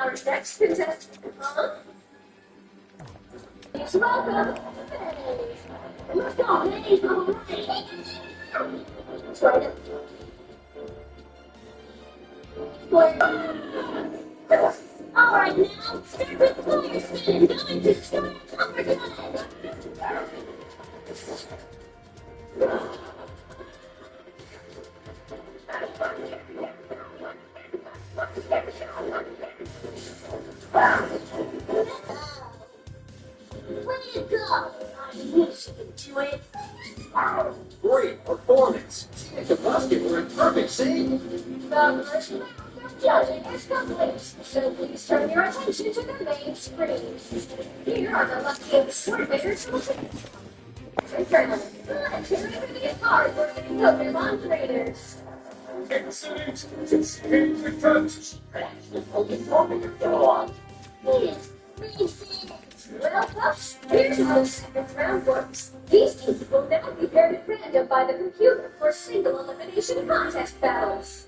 our next contestant, please welcome Paige. Let's go, Paige, all right. That's right. All right, now, start with player spin. Going to start overtime. Way to go! I wish you could do it. Great performance. She hit the basket for a perfect save. The first round of judging is complete, so please turn your attention to the main screen. Here are the luckiest coordinators. Let's hear it for the hard-working Pokemon trainers. Excellent. Just hit the touch. Pokemon go on. Please. Well, folks, here's how the second round works. These teams will now be paired at random by the computer for single elimination contest battles.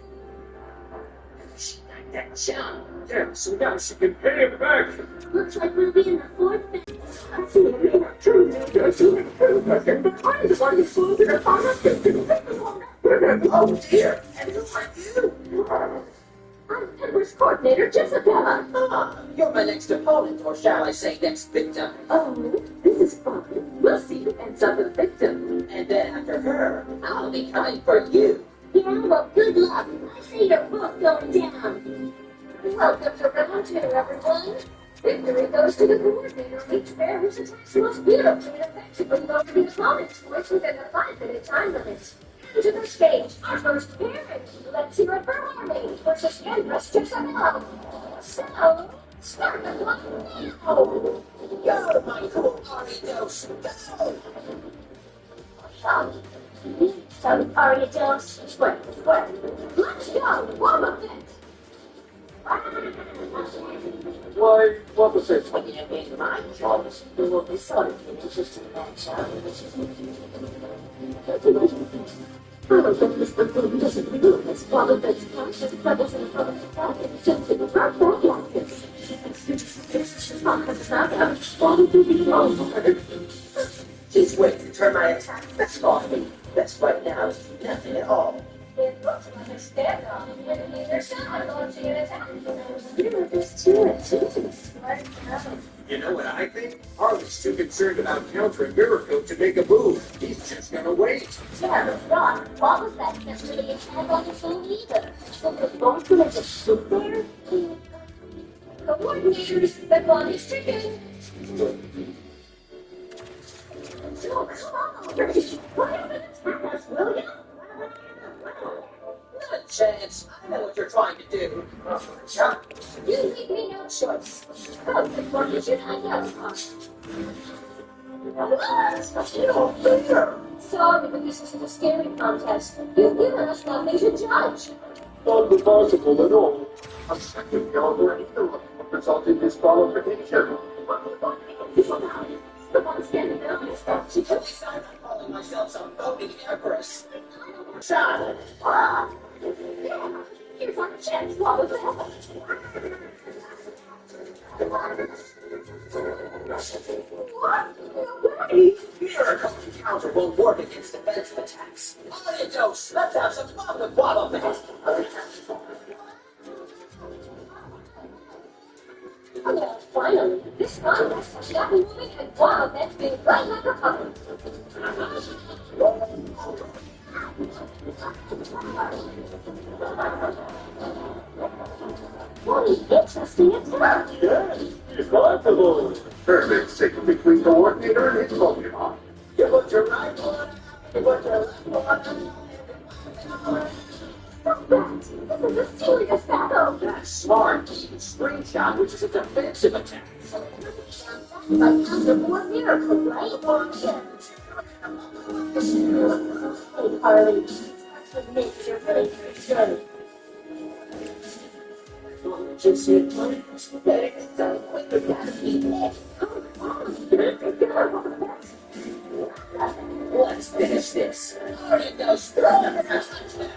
She got that shot. Yeah, so now she can pay it back. Looks like we'll be in the fourth phase. Oh dear, and who are you? I'm Pepper's coordinator, Jessica. You're my next opponent, or shall I say next victim. Oh, this is fun. We'll see who ends up a victim. And then after her, I'll be coming for you. Yeah, well, good luck. I say you're both going down. Welcome to round 2, everyone. Victory goes to the coordinator of each pair who attacks most beautifully and effectively over the opponent's voice within a 5-minute time limit. To the stage, our first pairing. Let's hear it for Army versus Andrus Jessica. So, start the clock now. You're my cool Aridos. Go! So, Aridos, sweat. Let's go. Warm up it. Why, what was it? When you make my choice, you will be sorry for the existing matchup. I don't think this person doesn't remove his father that's conscious brothers and brothers attack and just in the front back like this. She's waiting to turn my attack best off me. Best right now is nothing at all. It looks like a standoff, and neither side launching an attack. You're just too anxious. You know what I think? Harley's too concerned about countering Miracle to make a move. He's just gonna wait. Yeah, but Ron, what was that yesterday attack on his own either? So we're both gonna just sit there? Coordinators, the clock is ticking. So come on already. Why haven't attack us, will you? Not a chance. I know what you're trying to do. You leave me no choice. Oh, the clock is your Sorry, but this isn't a scary contest. You've given us nothing to judge. Not impossible at all. A second calendar hero result in disqualification. The one standing there on his phone. She took me side by calling myself some voting empress. Shot. Yeah, here's our chance. What was that? What? Miracle counter won't work against defensive attacks. Aridos, let's have some fun with Waddle Face. Well, finally, this contest has got me moving and wow, that's been right like a puppet. What an interesting attack. Yes, remarkable. Perfect sync between the coordinator and his Pokemon. You put your right one, you put your left one. Stop that! This is a serious battle! That's smart. Screenshot, which is a defensive attack. But counter more miracle, right? Hey, Harley. That makes you really good. Just hit my legs. So quick, we gotta beat it. Let's finish this. Aridos, throw it for a touchdown.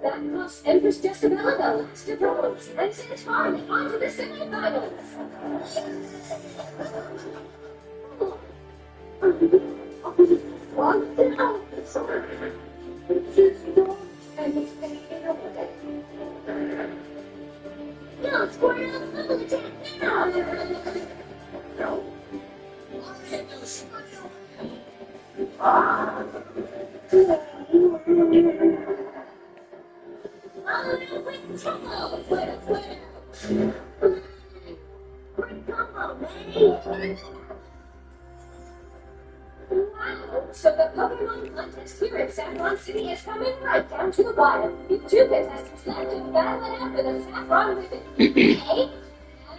Blackhawks Empress Jezebel the last approach and sends Harley on to the semifinals. One down. And he's fading away. No, Squirrel, double attack now. No. Wow, so the Pokemon contest here in Saffron City is coming right down to the wire. With two contestants left to battle it out for the Saffron Ribbon. Hey,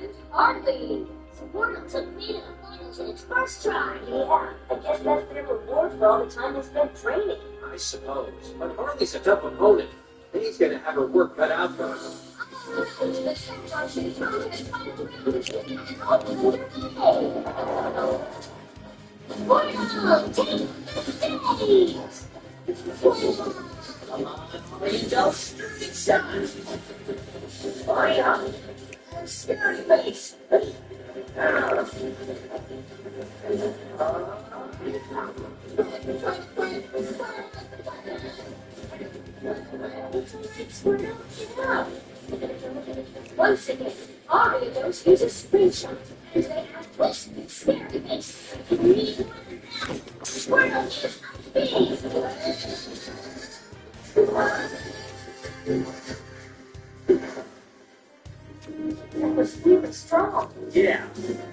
and Harley. Squirtle took me to the finals in its first try. Yeah, I guess that's their reward for all the time they spent training. I suppose. But Harley's a tough opponent. He's going to have her work cut out for her. The Saffron City contest final round is now underway. Squirtle, take the stage! Come on, Angel, shooting shot! Fire! Scary face! Once again, Ariados uses screenshot, and they have twisted scary face. Squirtle is that was really strong. Yeah,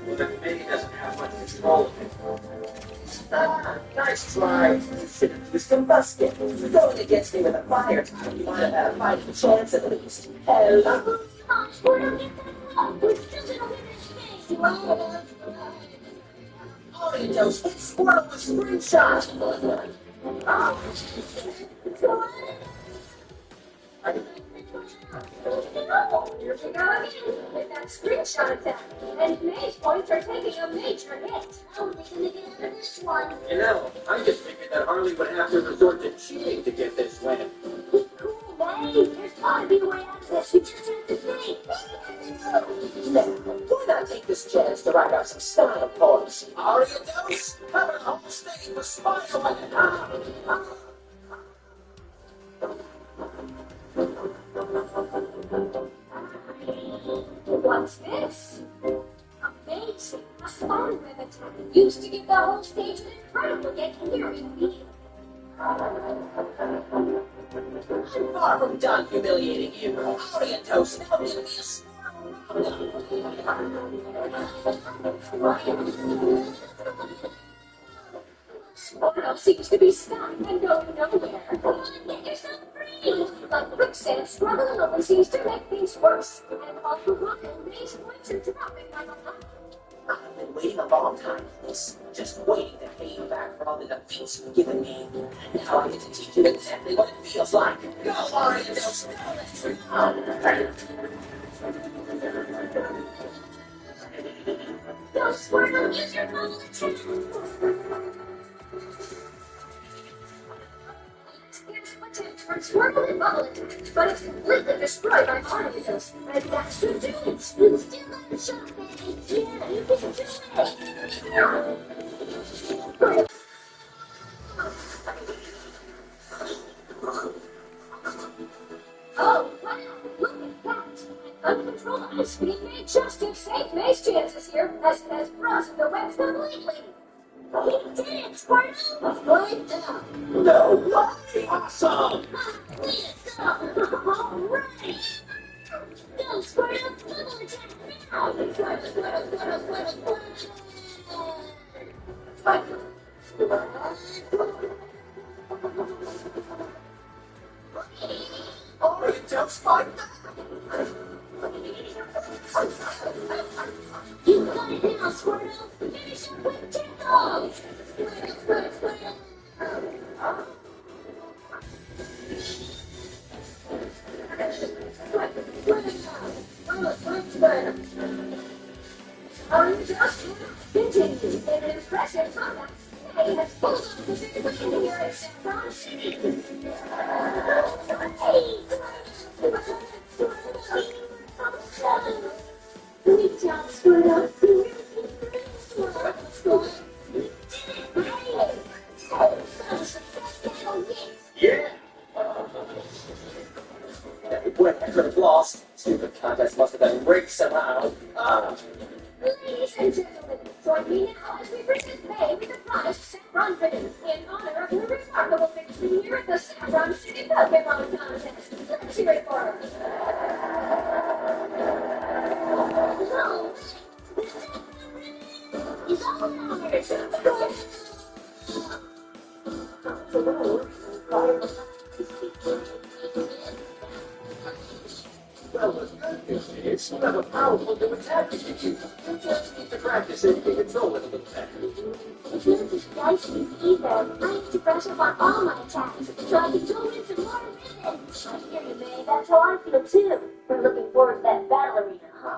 but the committee doesn't have much control of it. Nice try. You should have used combustion. Going against me with a fire type, you might have had a fighting chance at least. Hello? Come on, Squirtle, get that up. We're still gonna win this game. Orientos, hit Squirtle with screenshot. Here we go again with that screenshot attack. And May's points are taking a major hit. How are they going to get out of this one? You know, I just figured that Harley would have to resort to cheating to get this win. Cool, May. There's got to be a way out of this. You just have to think. Now, why not take this chance to write out some style points? Orientos, cover the whole stage with Spider-Man. What's this? Amazing! A spawn web attack used to give the whole stage an incredible yet eerie feel. I'm far from done humiliating you. Orientos, now give me a Squirtle seems to be stuck and going nowhere. Come on, get yourself free! Like quicksand, struggling over seems to make things worse. And all the while, May's points are dropping like a rock. I've been waiting a long time for this. Just waiting to pay you back for all the defeats you've given me. And now I get to teach you exactly what it feels like. Go, Orientos! Now let's Go, Squirtle, use your bubble attack! Squirtle and bubble attack, but it's completely destroyed by Ariados. And that's the dudes. You still got the shot, baby. Yeah, you can do it. Oh, wow, look at that. An uncontrolled ice speed made just to save May's chances here, as it has frozen the webs completely. He did it, Squirtle! Good job. No way! Awesome! Alright! Go, Squirtle! Double attack now! Orientos, fight back! You got it now, Squirtle! Finish up with tackle! Are you just continuing an impressive combat? May has pulled Because it's raining here at Saffron City. Hey! We just put up the Yeah. Whatever the lost, stupid contest must have been rigged somehow. Ladies and gentlemen, join me now as we present May with the prize Saffron ribbon in honor of her remarkable victory here at the Saffron City Pokemon Contest. Let's hear it for her. No, it's all ours. Well, the good news is you have a powerful new attack you can use. You just need to practice it and control it a little better. If you're just dicey either, I need to brush up on all my attacks so I can go in some more ribbon. I hear you, May. That's how I feel too. We're looking forward to that battle arena, huh?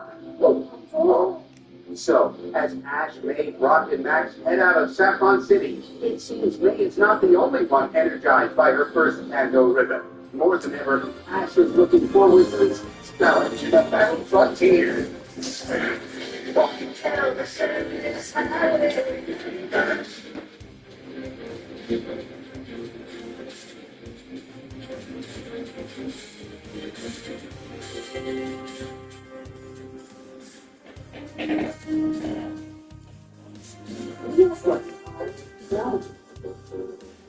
So, as Ash, May, Brock, and Max head out of Saffron City, it seems May is not the only one energized by her first Tango ribbon. More than ever, Ash is looking forward to this spelling to the battle frontier. Walking down the surface highway. Yes, working hard. No.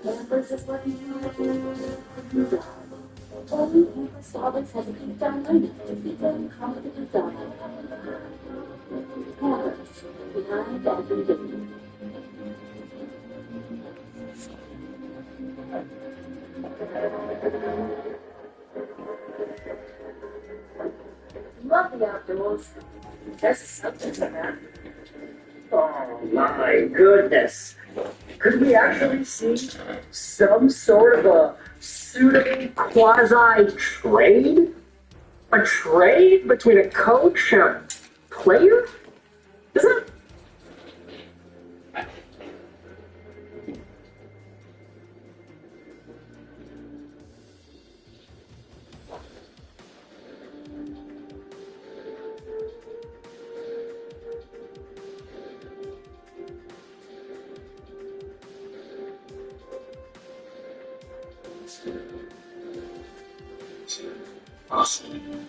Campus is working hard. Every campus always has a deep down learning to be done competent job. Campus, behind every day. Love the outdoors. There's something to that. Oh my goodness. Could we actually see some sort of a pseudo quasi-trade? A trade between a coach and a player? Is it? Awesome.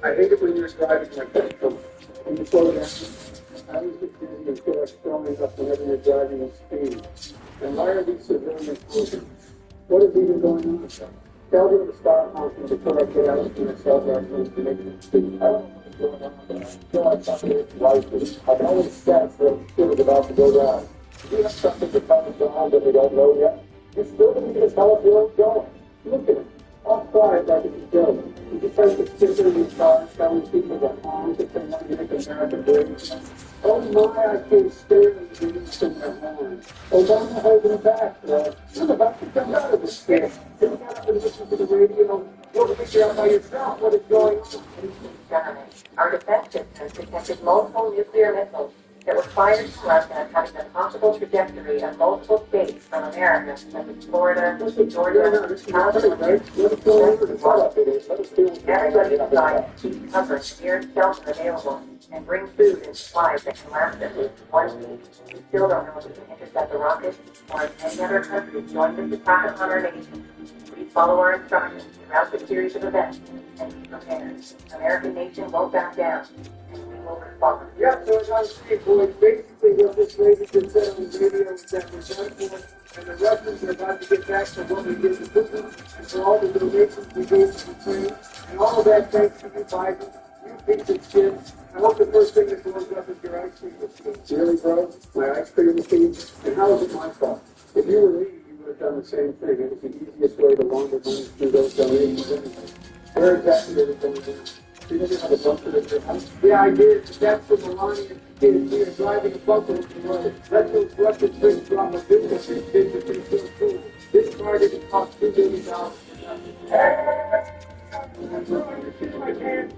I hate it when you're driving like that. When you slow down, I always get dizzy and feel like throwing up whenever you're driving at speed. And why are these civilians moving? What is even going on? Tell them to stop honking before I get out and myself accidents to make them speak. I don't know what's going on, but I feel like something is right. I can always sense that shit is about to go down. Do you have something to come down that we don't know yet? You're still going to tell us where it's going. Look at it. All quiet like it's a joke. You just try to sit in these cars telling people that harms if they want to make America great. Oh my, I can't stand the news in their horns. Obama holding it back, bro. You're about to come out of this thing. You got up and listen to the radio. You'll figure out by yourself what is going on. Our defense systems detected multiple nuclear missiles that were fired from Russia, having a possible trajectory of multiple states from America, such as Florida, Georgia, California. Everybody inside keep cover, secure shelter available, and bring food and supplies that can last at least 1 week. We still don't know if we can intercept the rockets or if any other countries join this attack on our nation. Please follow our instructions throughout the series of events and be prepared. American nation won't back down, and we will respond. Yeah, so as I was saying, boys, basically what this lady's been said on the radio is that we're done for, and the Russians are about to get back to what we did to Putin, and for all the donations we gave to Ukraine, and all of that thanks to you, Biden, you piece of shit. I hope the first thing that blows up is your ice cream machine. Really, bro? My ice cream machine? And how is it my fault? If you were me, you would have done the same thing. It was the easiest way to launder money through those donations anyway. Where exactly are they going to do? You didn't have a bunker at your house? Yeah, I did. That's the Melania kids here driving a bunker in the road. Let those Russian things drop a business and kids that they feel cool. This car didn't cost $2 million.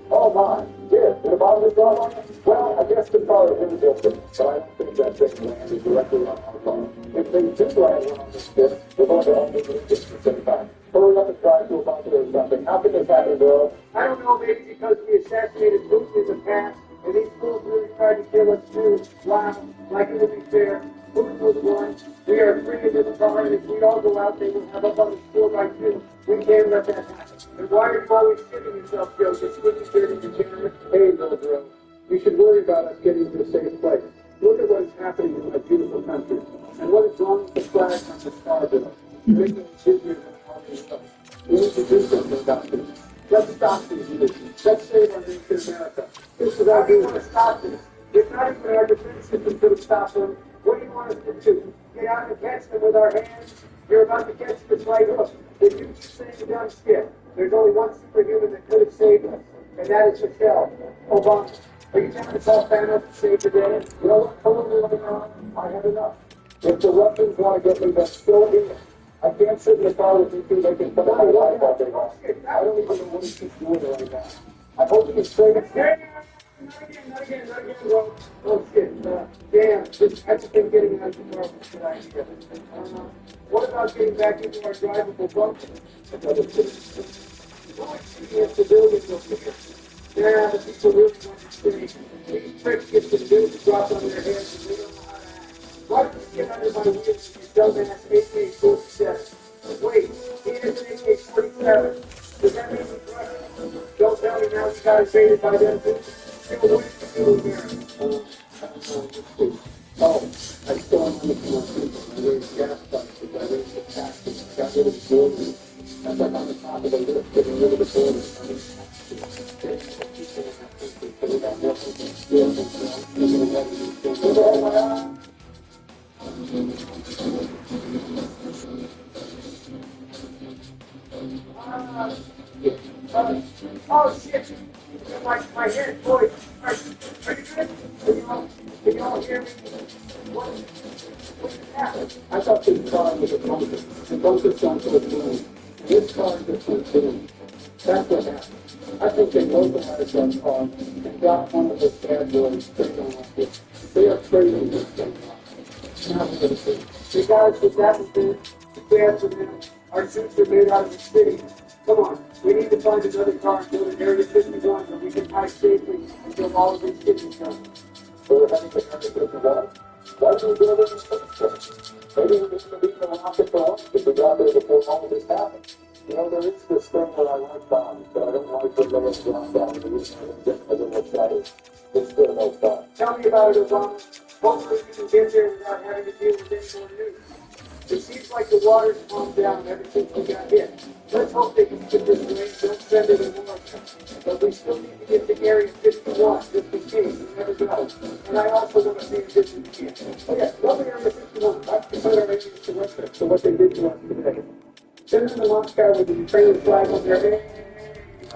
Oh my, yes, and about the drama? Well, I guess the car is in the distance, but I don't think that thing landed directly on our car. If they did land on this ship, we're going to only do this for some time. Hurry up and drive to a bunker or something. How can this happen, bro? I don't know, maybe because we assassinated Putin in the past, and these fools really tried to kill us too. Wow, like it would be fair. Putin was one. We are free into the car, and if we all go out, they will have us on the score by 2. We can't let that happen. And why are you always shitting yourself, Joe? You're squeaky, dirty, degenerate. Hey, little girl. You should worry about us getting to a safe place. Look at what is happening in my beautiful country. And what is wrong with the flag on the star bill? Making Israel all this stuff. We need to do something about this. Let's stop these conditions. Let's save our nation, America. This is our duty to stop this. If not even our defense system could stop them, what do you want us to do? Get out and catch them with our hands? You're about to catch this right hook. The future saying done skip. There's only one superhuman that could have saved us, and that is Michelle Obama. Are you trying to call Thanos to save the day? You know what? Tell them right now, I have enough. If the Russians want to get me, that's still here. I can't sit in the car with you two making fun of my life all day long. I don't even know what he's doing right now. I hope he can straight it. Not again, bro. Oh, shit. Damn, I've been getting out of the car for tonight. What about getting back into our drivable bunker? Another thing. If the building will figure. Yeah, the people really want to stay. These tricks get the news dropped on their heads and they don't know how to act. Why do get under my wheels, you dumbass AK-47. Wait, he has an AK-47. Does that mean he's Russian? Don't tell me now you got invaded by them too. What did you do there? Oh, I saw him on the commercial. I raised gas prices. I raised the taxes. I got rid of the borders. That's like on the top of the list, getting rid of the borders. Oh shit! My head, boy. Are you good? Can you all hear me? What happened? I thought this car was a bunker. The bunker's gone to the moon. This car just went boom. That's what happened. I think they localized that car and got one of the bad boys straight on it. They are trading this thing off. Now we're going to see. The guys with that was the bad for them. Our suits are made out of the city. Come on, we need to find another car and build an Area 51 where we can hide safely until all of these cities come. So we're having to Area 51? Why do we build it in the first place? Maybe we need to be in the rocket for once if we got there before all of this happened. You know, there is this thing where I like bombs, but I don't like the way it's dropped down to the reason I don't know what that is. It's still no fun. Tell me about it, Obama. Hopefully we can get there without having to deal with any more news. It seems like the water's calmed down ever since we got hit. Let's hope they can keep this rain, don't send it in America. But we still need to get to Area 51, just in case, you never know. And I also want to see if this is again. Oh yeah, love Area 51. That's the better area to reference to what they did to us today. Send them to Moscow with the Ukrainian flag on their head.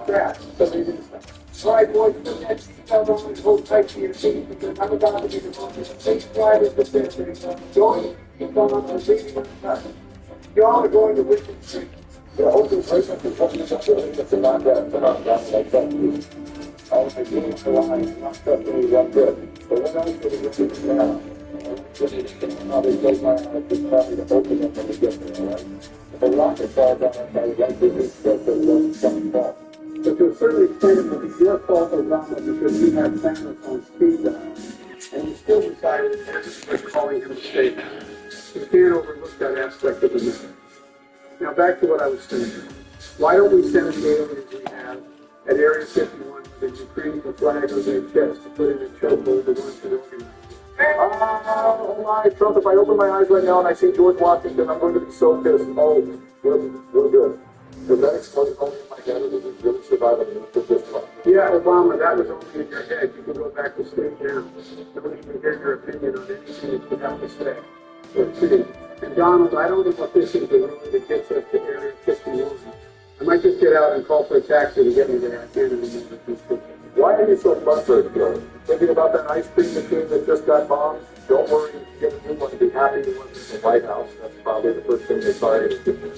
Crap, so they didn't stop. All right, boys, put that seatbelt on and hold tight to your seat because I'm about to be the most safe driver in the century. Join me on the leading of the country. You all are going to witness street. Yeah, hopefully, first I'm talking about it's not that, but I'm not like that. I was doing the line, and I'm stuck in one bit. But when I was going to get this now, how they take my eyes, it's probably to open them when we get there, right? If a rocket falls on us, I would like to discuss it with some. But to a certain extent, it was your fault, Obama, because you had Thanos on speed dial. And you still decided to calling him a state. You can't overlook that aspect of the matter. Now back to what I was saying. Why don't we send the aliens we have at Area 51 with the Ukrainian flag on their chest to put in a chokehold the ones who organize it? Oh my, Trump, if I open my eyes right now and I see George Washington, I'm going to be so pissed. Oh, we're good. Does that explain only in my head, or did you really survive a minute with this one? Yeah, Obama, that was only in your head. You can go back to sleep now. Nobody can hear your opinion on anything that you have to say. Or see. And Donald, I don't know what this is the road that gets us to Area 51. I might just get out and call for a taxi to get me there. I can't anymore. Why are you so frustrated, Joe? Thinking about that ice cream machine that just got bombed? Don't worry, if you get a new one, be happy you went to the White House. That's probably the first thing they try to do.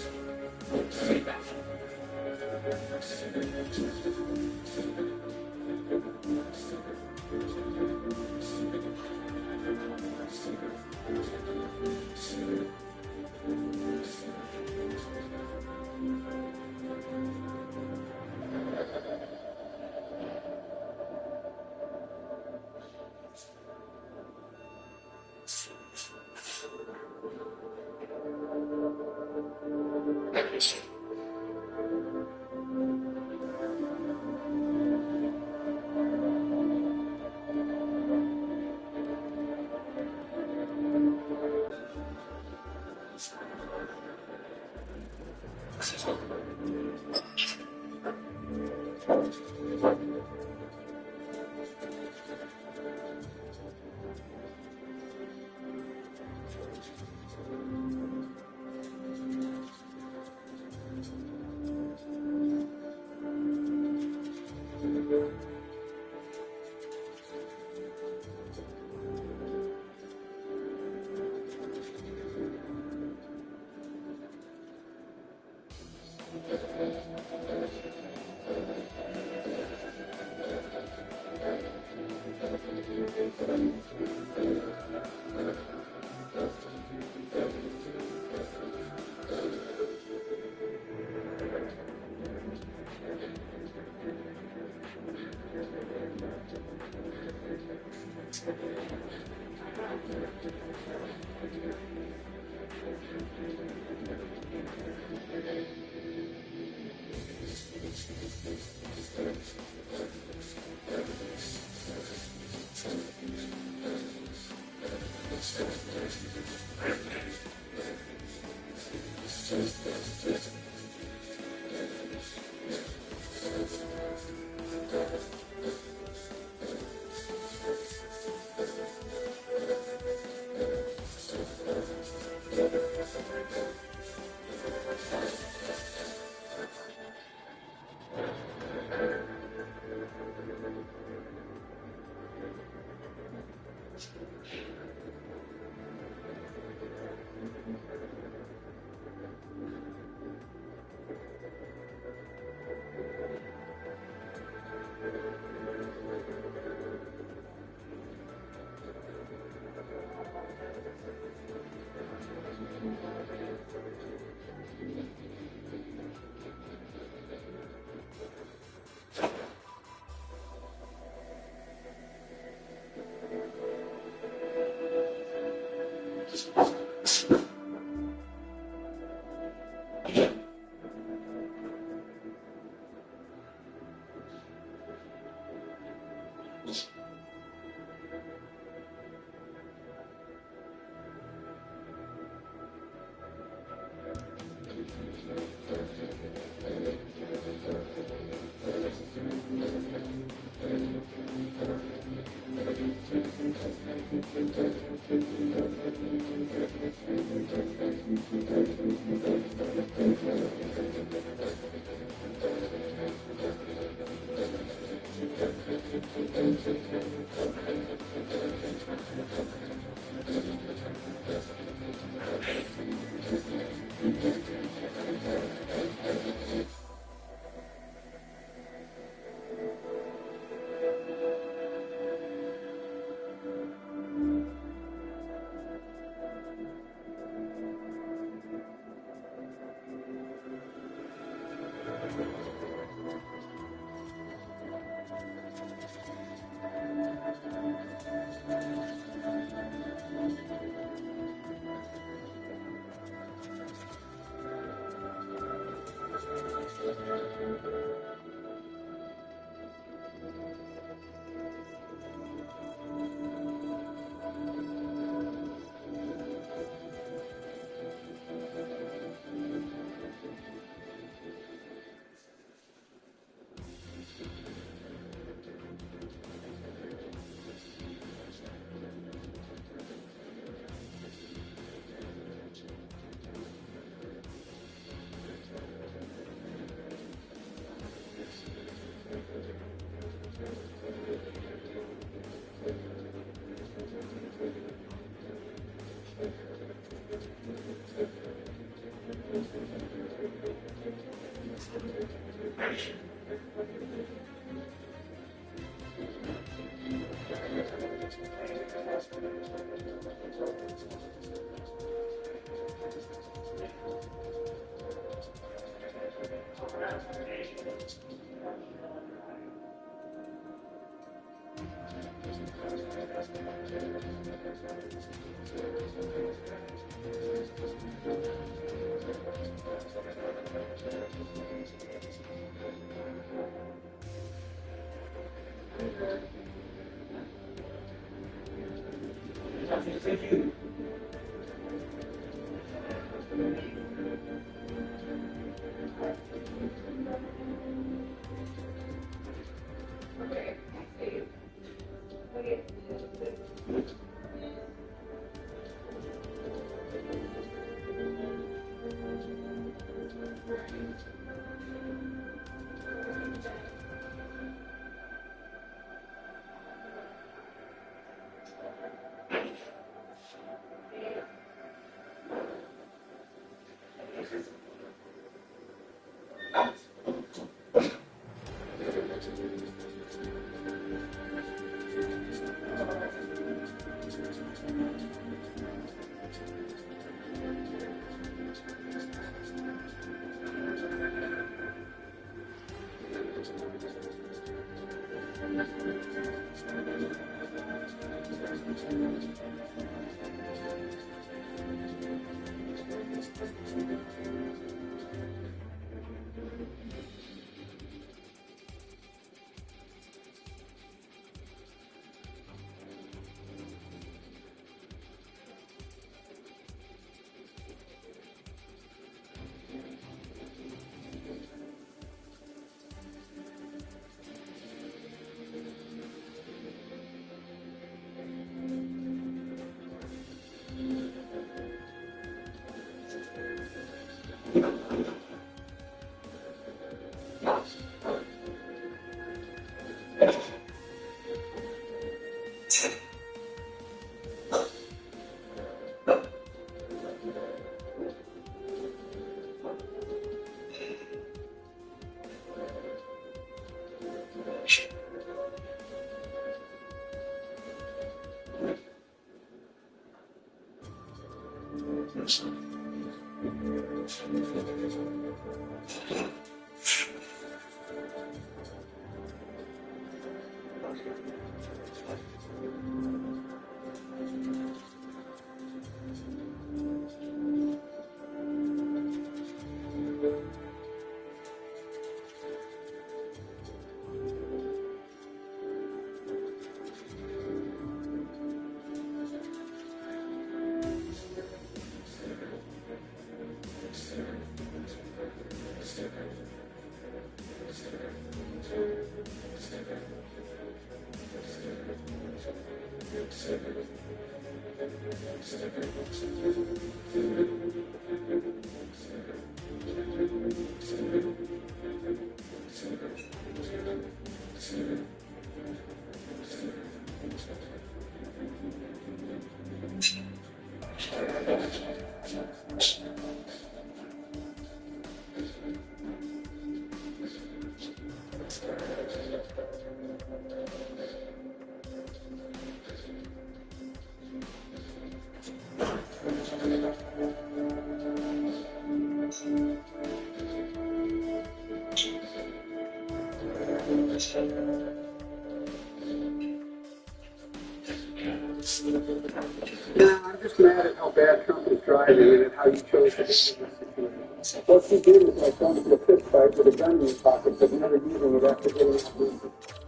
No, I'm just mad at how bad Trump is driving and how you chose to handle this situation. What you did is like going to a fist fight with a gun in your pocket, but never using it after getting out of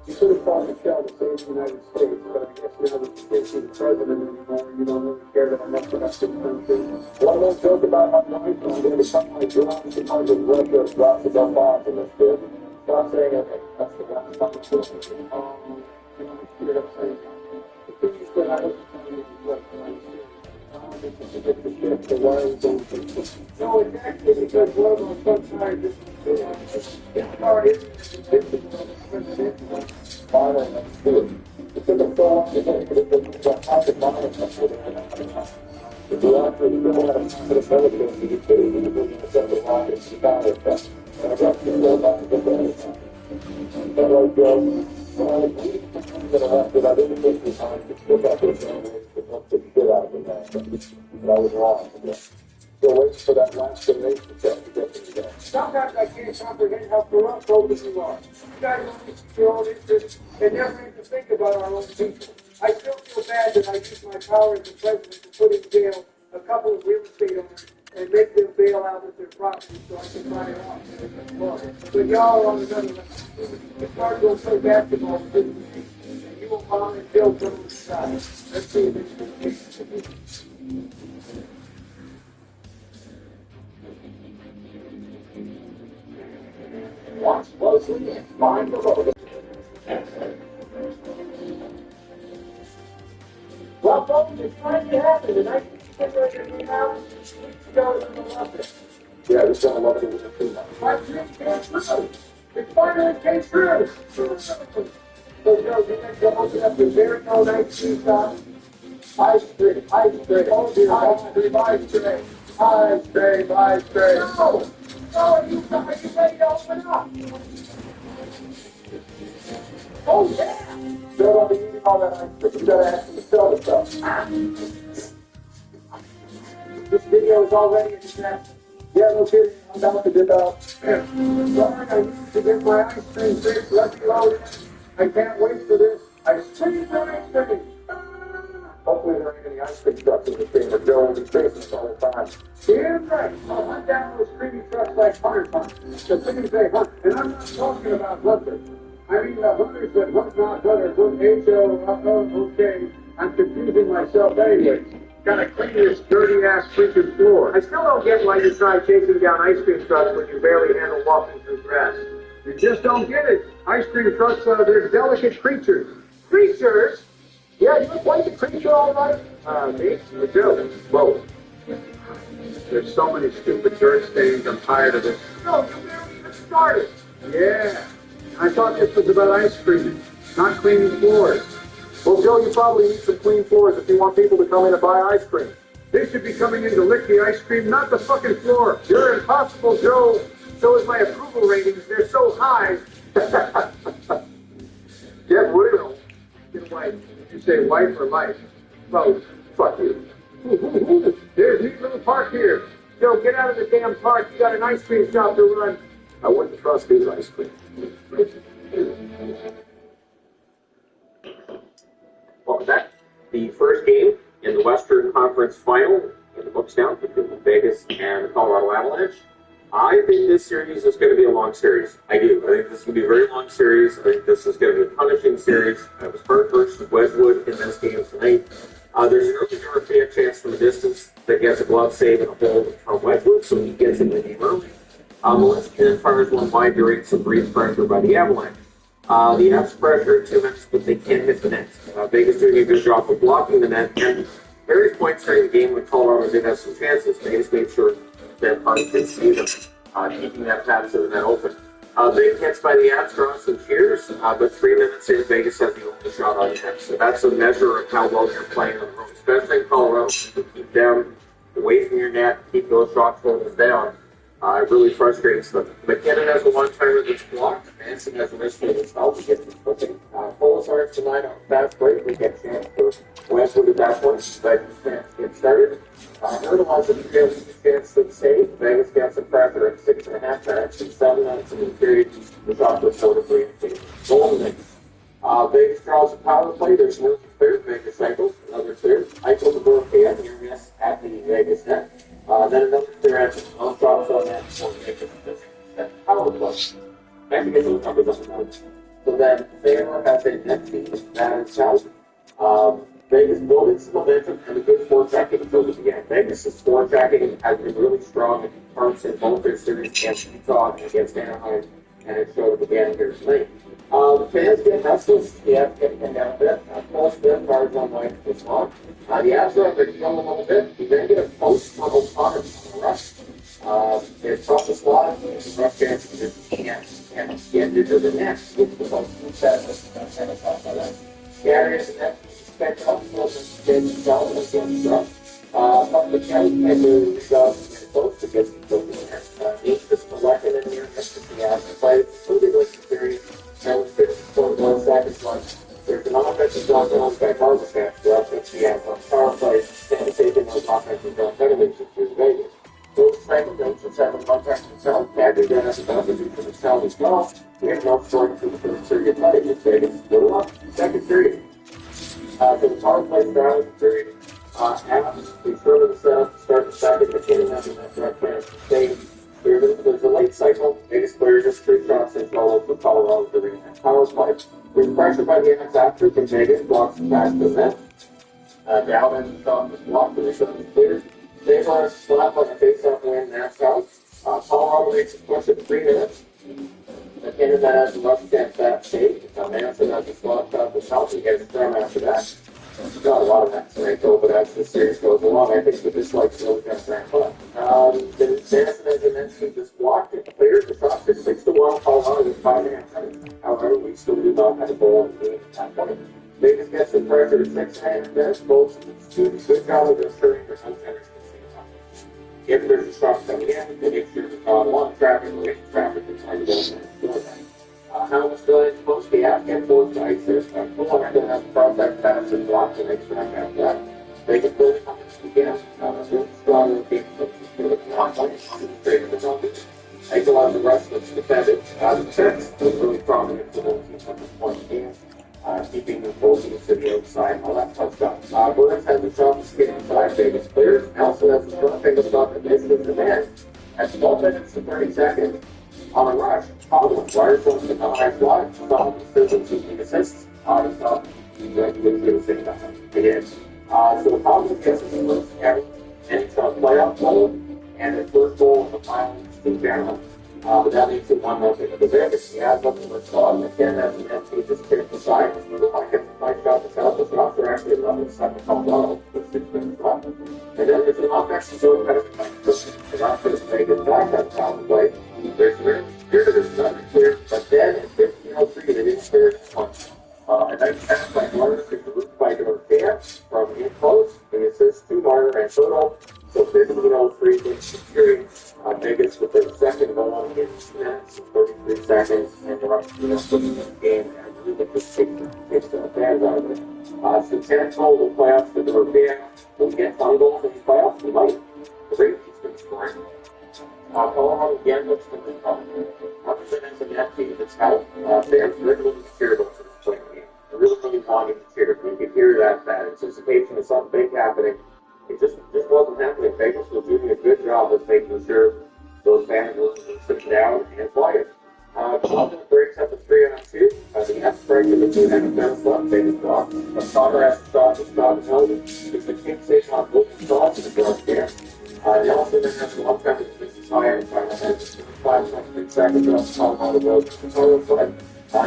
You could have called Michelle to save the United States, but I guess now that you can't be the president anymore, you don't really care that I'm not productive country. Well, I won't joke about how nice I'm going to become my drone because of Russia drops the dump off in this bit. Stop saying, okay, that's the guy. Stop the shit. You know what I'm saying? The thing is that I was telling you what I'm saying. To get the shit, so why are we going to this? No, it's actually because one of our sometimes this car is invisible. Modern and true. It took us so long to get to how to modern and if you actually still have the benefits of the city, you can set the rocket to battle it. And I got to go back to the benefits. But like, when I was reading the things that are after, I didn't take the time to look at this and look the shit out of the man. But I was wrong again. Still waiting for that last donation check to get me there. Sometimes I can't comprehend how corrupt all of you are. You guys only see your own interests and never even think about our own people. I still feel bad that I used my power as the president to put in jail a couple of real estate owners and make them bail out with their property so I can buy it off. But y'all on another level. It's hard to go play basketball with this team, and you will bomb and kill from the side. Let's see if it's the case. Watch closely and find the road. Well, folks, it's finally happened. The night you get ready to move out, you go to the left. Yeah, it's going to love it with the food. My dream came true. It finally came true. So, Joe, you guys go open up your very own ice cream shop. Ice cream. Oh, dear. Ice cream. No! No, are you ready to open up? Oh, yeah! Still don't be eating all that ice cream. You gotta ask them to sell the stuff. This video is already in the net. Yeah, no kidding. I'm about to dip out. Sorry, I need to get my ice cream fixed. Let me load it. I can't wait for this. Ice cream. Hopefully there ain't any ice cream trucks in the stream or Joe will be chasing us the whole time. Damn right. I'll hunt down those creamy trucks like hunters hunt. The things they hunt. And I'm not talking about hunters. I mean the hunters that hunt not hunters. Okay. I'm confusing myself anyway. Gotta clean this dirty-ass freaking floor. I still don't get why you try chasing down ice cream trucks when you barely handle walking through grass. You just don't get it. Ice cream trucks, they're delicate creatures. Creatures? Yeah, you like the creature all right? Me? Or Joe? Both. There's so many stupid dirt stains. I'm tired of it. No, you barely even started. Yeah. I thought this was about ice cream, not cleaning floors. Well, Joe, you probably need some clean floors if you want people to come in and buy ice cream. They should be coming in to lick the ice cream, not the fucking floor. You're impossible, Joe. So is my approval ratings. They're so high. Get real. Get away. Did you say wife or life? Both. Fuck you. There's a neat little park here. Joe, get out of the damn park. You got an ice cream shop to run. I wouldn't trust his ice cream. Welcome back. The first game in the Western Conference Final in the books now between Vegas and the Colorado Avalanche. I think this series is going to be a long series. I do. I think this is going to be a very long series. I think this is going to be a punishing series. It was Hart versus Wedgwood in this game tonight. There's an early European chance from a distance that gets a glove save and a hold from Wedgwood, so he gets in the game early. Malinsky then fires one wide during some brief pressure by the Avalanche. The Avs pressure in 2 minutes, but they can't hit the net. Vegas doing a good job of blocking the net, and various points during the game when Colorado did have some chances, Vegas made sure that Hart could see them, keeping that path to the net open. Big hits by the Avs drawing some cheers, but 3 minutes in, Vegas has the only shot on net. So that's a measure of how well you're playing on the road, especially in Colorado. To keep them away from your net, keep those shot totals down. It really frustrates them. McKinnon has a one-timer that's blocked. Manson has a wrist hit himself. He gets his footing. Polisar's tonight on fast break. We get a chance for Westwood at that point. But get started. Otherwise, if you get a chance to save, Vegas gets some pressure at 6.5 minutes and 7 minutes in the period. The shot was 4-3 Golden Knights. Vegas draws a power play. There's one clear. Vegas cycles. Another clear. Eichel to Dorothea. Near miss at the Vegas net. Then another clear at on drops on that before Vegas that power play. Actually gets those numbers on the board. So then Baylor has a net team that is south. Vegas building some momentum and a good forechecking until the beginning. Vegas' forechecking has been really strong in terms in both their series against Utah and against Anaheim, and it showed again here tonight. The fans get restless. The Avs get pinned down a bit. Paul Smith guards on line this long. The Avs are on their heel a little bit. You then get a post from O'Connor on the rush. It's off the slot. The rush chances just can't get into the net. Which was also sad. Gary and that spent up for the down against the public health measures close to get the net. Needs to select it in here. That's the Avs play. Including like the series. And 51 seconds left. There's an offensive block on by Barbashev for us. That's the Avs power play. And taking those offensive block penalties to Vegas. Those second goes to 7 contact himself. Badger then has a penalty for himself as well. We have no scoring for the first period. It's Vegas. Little up. Second period. So the power play started the period. Avs, we throw themselves to start the second. McKinnon has a direct chance to save. There's a late cycle. Vegas players just 3 shots in goal for Colorado during that power play. We're pressured by the Avs after from Vegas, blocks the pass to the net. Dowden shot was blocked, and the shot was cleared. They were slapped like a face-off win that's out. Colorado makes a push at 3 minutes. McKinnon then has a rush against that save. Manson has a slot shot to south and gets thrown after that. Got a lot of that tonight, though, but as the series goes along, I think the dislikes really going to ramp up. Then Manson, as I mentioned, just blocked and cleared the shot. It's 6-1, Colorado with 5.5 minutes. However, we still do not have a goal in the game at that point. Vegas gets the pressure at 6.5 minutes. Both do a good job of assuring their goaltenders at the same time. If there's a shot coming in, they make sure one traffic, is trying to go in and that. How much good supposed to be out? Get both sides. There's a full action as prospect pass and block and extract after that. They can build up again. Really strong team. Straight to the top. Eichel on the rush that's defended. The checks was really prominent for those teams at this point in the game. Keeping the full teams to the outside and all that tough stuff. Burns has a shot to skip inside Vegas clears. Nelson has a shot, Vegas shot that misses, and then at 12 minutes and 30 seconds, on a rush, Collins wires up to the high fly. Collins says it's 2 assists. He stopped. He's going to do the same time. He did. So Collins gets his first ever NHL playoff goal, and his first goal in the finals to Barron. But that leaves it 1-0 to the Vegas. He has nothing but shot. Again, as an empty, just kicked the side. I get the fight shot to out. The shots are actually 11-7 Colorado with 6 minutes left. And then there's an offensive zone kind of the offense Vegas back that power play. There's another clear, but then at 15:03, they didn't clear this one. A nice pass by Marner to the roof by Dorothea from in close. He assists to Marner and Soto. So 15:03 wins the series. Vegas with their second goal in 2 minutes and 33 seconds, and they're up to the game. And really get this takes the fans out of it. So 10 total playoffs for Dorothea. Will we get 20 goals in these playoffs? We might. The rate he's been scoring. Colorado again looks to be represents an empty that's out. Fans regularly cheer about this playing game. They're really wanting to cheer. You can hear that anticipation of something big happening. It just wasn't happening. Vegas was doing a good job of making sure those fans were sitting down and quiet. Colorado breaks up a 3-on-2. The F break of the 2 minutes left. Vegas blocks. Connor has to stop the stop and hold it. It's the king station on both shots and the draw there. Nelson then has one time to miss his high end final minutes. 5.3 seconds off Colorado Road to the total side.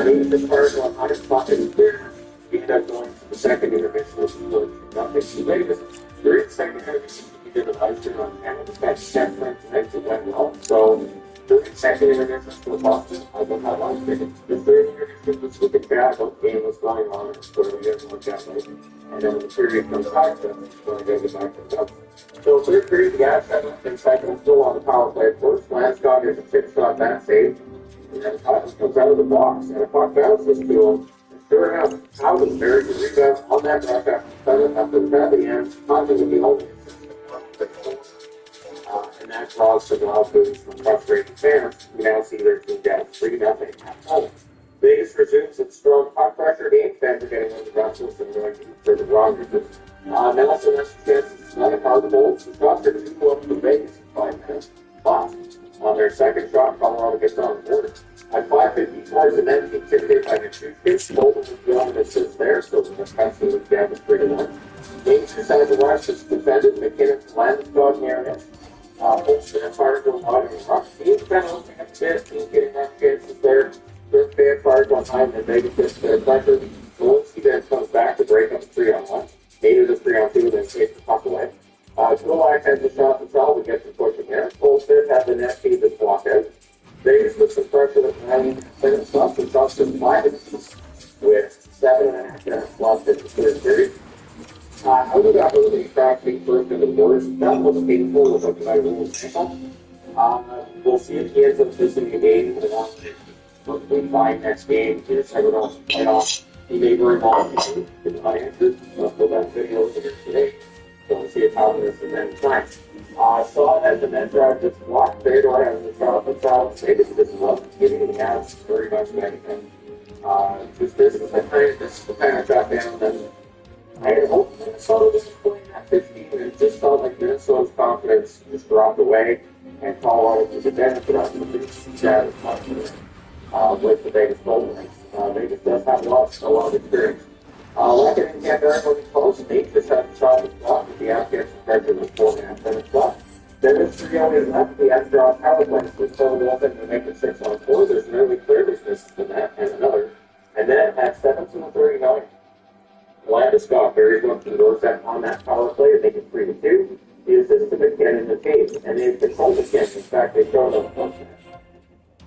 He was discouraged on high spot in clear. He ended up going to the second intermission, which was nothing to Vegas. During the second intermission, he did an ice on Canada. That's 10 minutes and it went well. So, during the second intermission for Boston, I don't know how long it took. The third intermission was looking bad. No game was going on. So, we didn't look that way. And then when the period comes back, he's going to get back to the top. So, third period, the Avs had nothing second, still on the power play, of course. Landeskog gets a chip-shot back save. And then Tyler comes out of the box, and a puck bounces to him. And sure enough, Howden's very good rebound on that rush after the end. Tyler would be only and that draws some loud boos from frustrated fans. We now see their team down 3-0 at home. Vegas resumes its strong puck pressure game. Fans are getting on the Russels and going for the Rogers. Nelson has a chance to slide a hard goal. The shots are 2-1 to Vegas in 5 minutes. But on their second shot, Colorado gets on the board. At 5:54, the net being tipped by the 2 hits. Bolton was the only assist there, so the Wisconsin was down to 3-1. Games inside the West is defended. McKinnon Landeskog near it. Holston and Fargo on and rush. Team penalty and fifth. Team getting rough chances there. Third fan Fargo on high, and Vegas gets their pressure. Walensky then comes back to break up 3-on-1. Needed a 3-on-2, then takes the puck away. Gulak has the shot to foul. We get to pushing there. Holston has the net feed that's blocked out. Vegas with some pressure that can play stuff and shots to 5 minutes with 7.5 minutes left in the third period. How we got really back being first in the boards, that was painful with a rules ankle. We'll see if he ends up missing a game and hopefully fine next game. He just never know playoff. He may very well be unanswered. We'll put that video here today. So we'll see if how this is then tonight. Saw as the net drive just blocked. Theodore has the shot for foul. Vegas just loves giving the Avs very much of anything. This is the kind of drop down that I had hoped Minnesota was playing at 15, and it just felt like Minnesota's confidence just dropped away, and Colorado was a benefit of the that with the Vegas Golden Knights. Vegas does have a lot of experience. Leckett and Canberra really close. Nate just had a shot at the block with the Avs gets pressure with 4.5 minutes left. Then there's 3 is left. The Avs draw power plays with total open to make it 6-on-4. There's an early clear. There's misses in that and another. And then at 17:39. Landeskog buries one to the doorstep on that power play to make it 3-2. He assists to McKinnon in the tape, and they've controlled again. In fact, they showed up close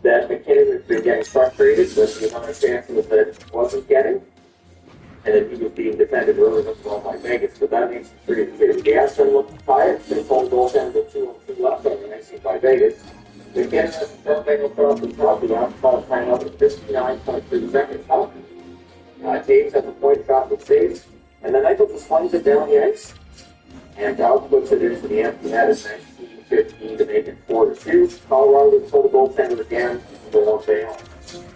that McKinnon has been getting frustrated with the amount of chances that he wasn't getting, and that he was being defended really well by Vegas. But that makes it 3-2. The Avs are looking to tie it. They hold goaltender with 2-2 left on the icing by Vegas. McKinnon has a front angle shot from top. The Avs call time up at 59.3 seconds. Taves has a point shot with saves, and then Eichel just slings it down the ice, and Dowd puts it into the empty net at 19:15 to make it 4-2. Colorado with total goaltender again, and they won't fail.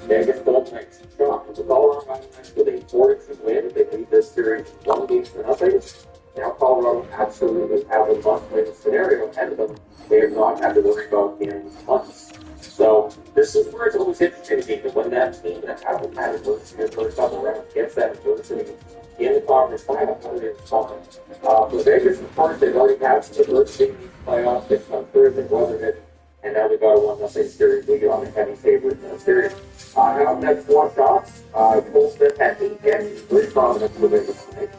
Vegas goaltenders shot with the Colorado Avalanche with a 4-2 win. They lead this series 1-0. Now Colorado absolutely have a must-win scenario ahead of them. They have not had to worry about in months. So this is where it's always interesting to when that team that hasn't had adversity in the first couple rounds gets that adversity in the conference final, what it is coming. For Vegas, of course, they've already had some adversity in these playoffs. They've come through, they've weathered it, and now they've got a 1-0 series lead on the heavy favorite in the series. Now, next 4 shots. Cole Smith had 8 hits, 3 prominent for Vegas tonight.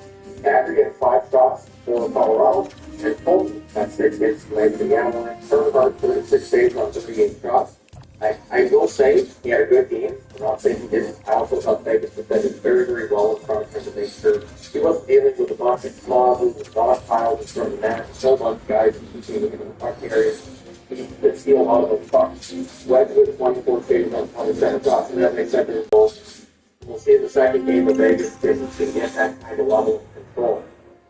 Patrick had 5 shots for Colorado, and Colton had 6 hits, led the Avalanche. Bernhard 36 saves on 38 shots. I will say he had a good game. I'm not saying he didn't. I also thought Vegas defended very, very well in front of him to make sure he wasn't dealing with a bunch of clauses and stockpiles in front of the net. So much guys keeping him in the puck area. He could steal a lot of those pucks. Went with 24 saves on 27 shots, and that makes sense. We'll see in the second game of Vegas if they can get that kind of level of control.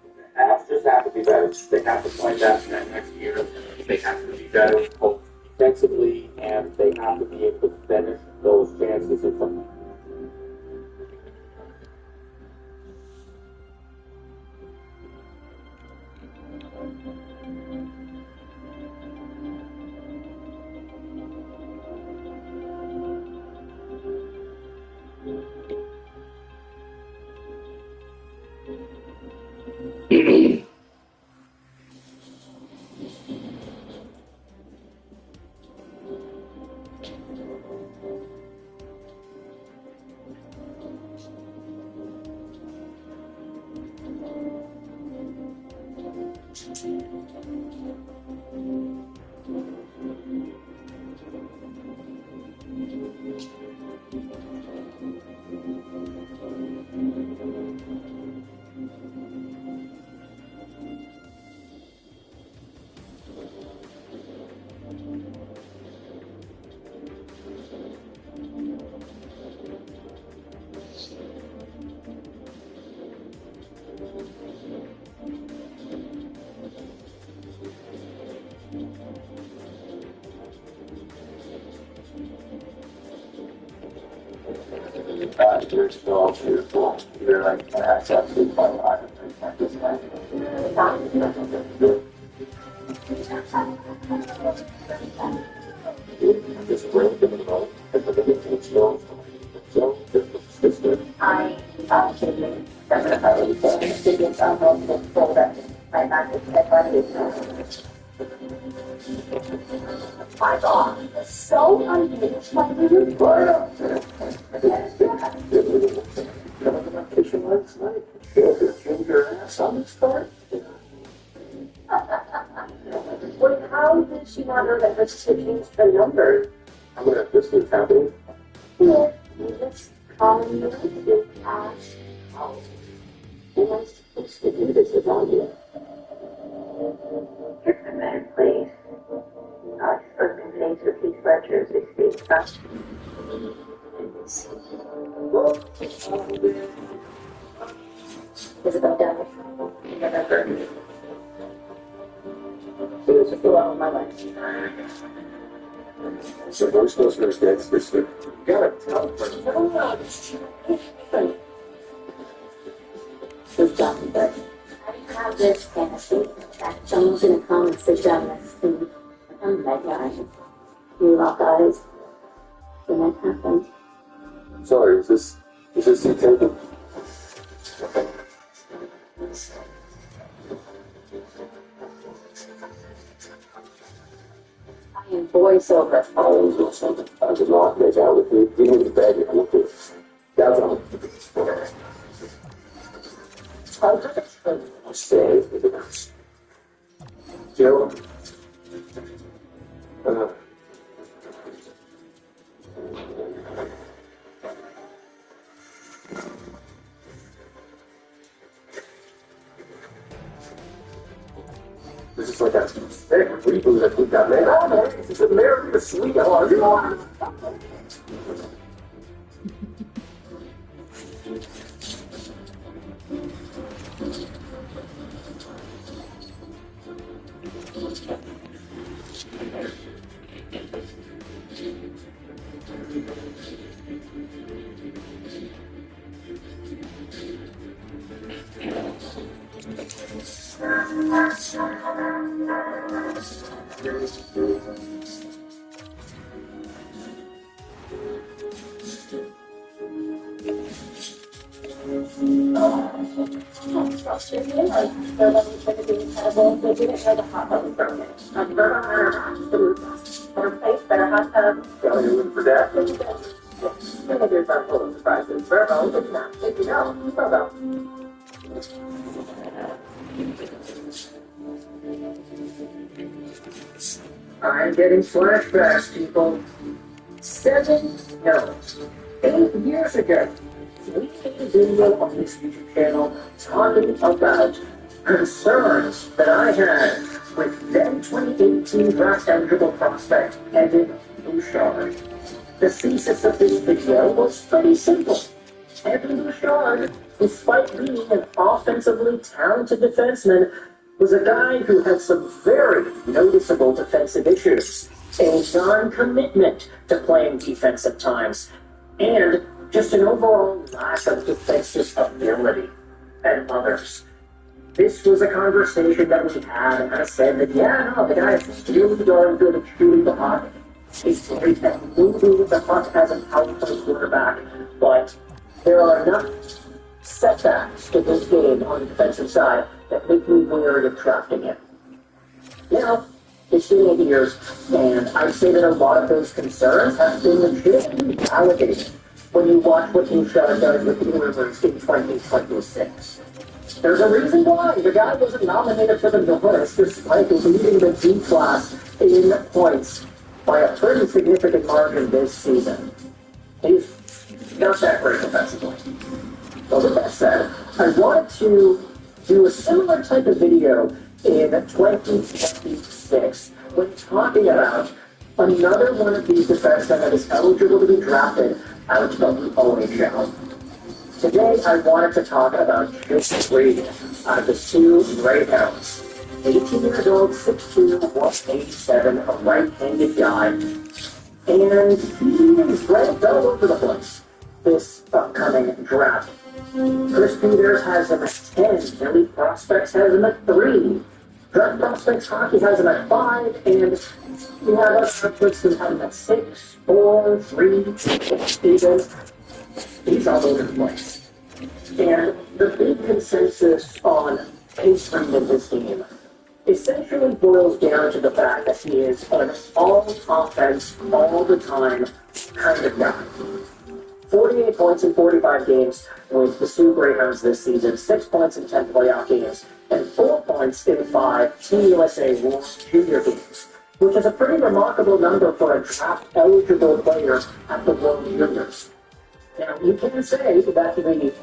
The Avs just have to be better. They have to find that next year. They have to be better both defensively, and they have to be able to finish those chances in front. You're still beautiful. You're like, that's absolutely fine. I just like just really good about it. So, it's good. I My God, it's so unhinged, my little girl. Fishing last night. Your ass on the start. Well, how did she not know that her sister changed her number? I'm gonna have this thing happening. Yeah, you just calling me to ask how am I supposed to do this without you? Just a minute, please. I've spoken things with Keith Fletcher as we speak. Isabel died in November. She was just the love of my life. So those listeners get sister. You gotta tell her. No, was done, but I have this fantasy that someone's gonna come and sit down next to me. I'm that guy. We lock eyes. When that happens. Sorry, is this the table? I am voiceover. I always know something. I did not make out with you. Give me the bag and look at it. That's all. I say with the house. Joe? This is like that sick reboot that we got made. Oh, man, it's American Sweetheart. You know Better hot tub. So you're looking for that? There's a little surprise. Verbo, it's not. If you know, Verbo. I'm getting flashbacks, people. 8 years ago, we made a video on this YouTube channel talking about concerns that I had with then 2018 draft eligible prospect Evan Bouchard. The thesis of this video was pretty simple. Evan Bouchard, despite being an offensively talented defenseman, was a guy who had some very noticeable defensive issues, a non-commitment to playing defense at times, and just an overall lack of defensive ability and others. This was a conversation that we had, and I said that, yeah, no, the guy is really darn good at shooting the puck. He's great at moving the puck as a power play quarterback, but there are enough setbacks to this game on the defensive side that make me wary of drafting him. Now, it's been 8 years, and I'd say that a lot of those concerns have been legitimately validated when you watch what Bouchard does with the Oilers in 2026. There's a reason why the guy wasn't nominated for the Norris despite leading the D class in points by a pretty significant margin this season. He's not that great defensively. So with that said, I wanted to do a similar type of video in 2026 when talking about another one of these defensemen that is eligible to be drafted out of the OHL. Today, I wanted to talk about Chase Reed out of the Sioux Greyhounds. 18 years old, 6'2", 187, a right-handed guy. And he is ranked all over the place this upcoming draft. Chris Peters has him at 10, Elite Prospects has him at 3, Draft Prospects Hockey has him at 5, and you have us experts who have him at 6, 4, 3, even. He's all over the place. And the big consensus on Chase Reed in this game essentially boils down to the fact that he is an all-offense, all-the-time kind of guy. 48 points in 45 games with the Sioux Greyhounds this season, 6 points in 10 playoff games, and 4 points in 5 Team USA World Junior games, which is a pretty remarkable number for a draft-eligible player at the World Juniors. Now, you can say that the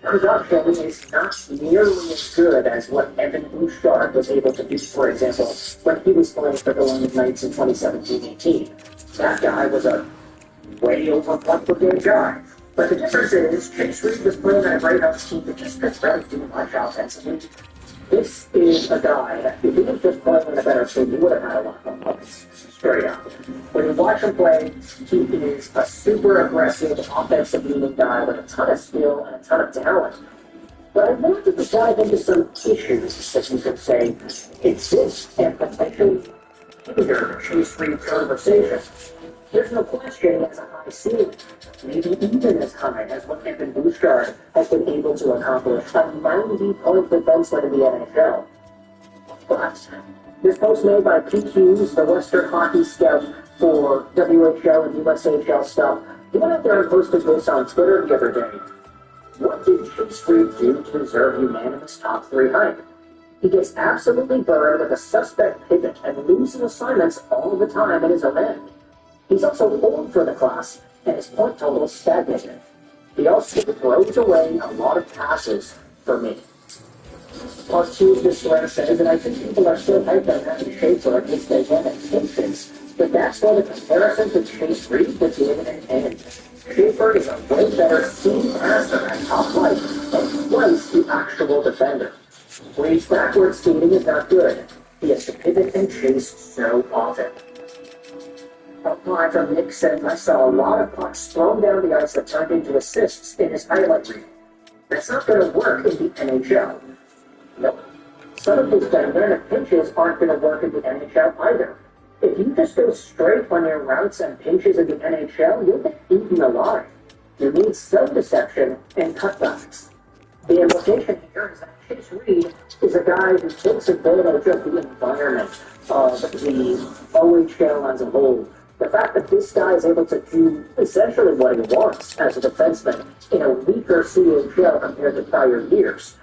production is not nearly as good as what Evan Bouchard was able to do, for example, when he was playing for the London Knights in 2017-18. That guy was a way over one per game guy. But the difference is, Chase Reed was playing on a Greyhounds team that just couldn't really do much offensively. This is a guy that if he was just playing on a better team, he would have had a lot more points. Straight up. When you watch him play, he is a super aggressive, offensive-leaning guy with a ton of skill and a ton of talent. But I wanted to dive into some issues that you could say exist and potentially hinder Chase Reed's conversation. There's no question he has a high ceiling, maybe even as high as what Evan Bouchard has been able to accomplish, a 90-point defenseman in the NHL. But this post made by PQ's, the Western Hockey Scout for WHL and USHL stuff, he went out there and posted this on Twitter the other day. What did Chase Reed do to deserve unanimous top 3 hype? He gets absolutely burned with a suspect pivot and losing assignments all the time in his own end. He's also old for the class, and his point total is stagnated. He also throws away a lot of passes for me. Plus, this letter says, and I think people are still hyped on having Schaefer against their expectations, but that's where the comparison to Chase Reed begin and end. Schaefer is a way better seam passer at top flight and twice the actual defender. Reed's backward skating is not good. He has to pivot and chase so often. Apply from Nick said, I saw a lot of pucks thrown down the ice that turned into assists in his highlight reel. That's not going to work in the NHL. Nope. some of these dynamic pitches aren't going to work in the NHL either. If you just go straight on your routes and pitches in the NHL, you'll get eaten alive. You need some deception and cutbacks. The implication here is that Chase Reed is a guy who takes advantage of the environment of the OHL as a whole. The fact that this guy is able to do essentially what he wants as a defenseman in a weaker CHL compared to prior years.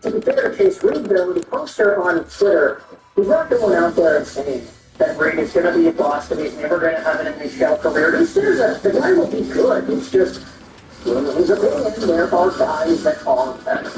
To be fair to Chase Reed, though, the poster on Twitter, he's not going out there and saying that Reed is going to be a Boston, he's never going to have an NHL career. He says that the guy will be good. It's just, in his opinion, there are guys that are better.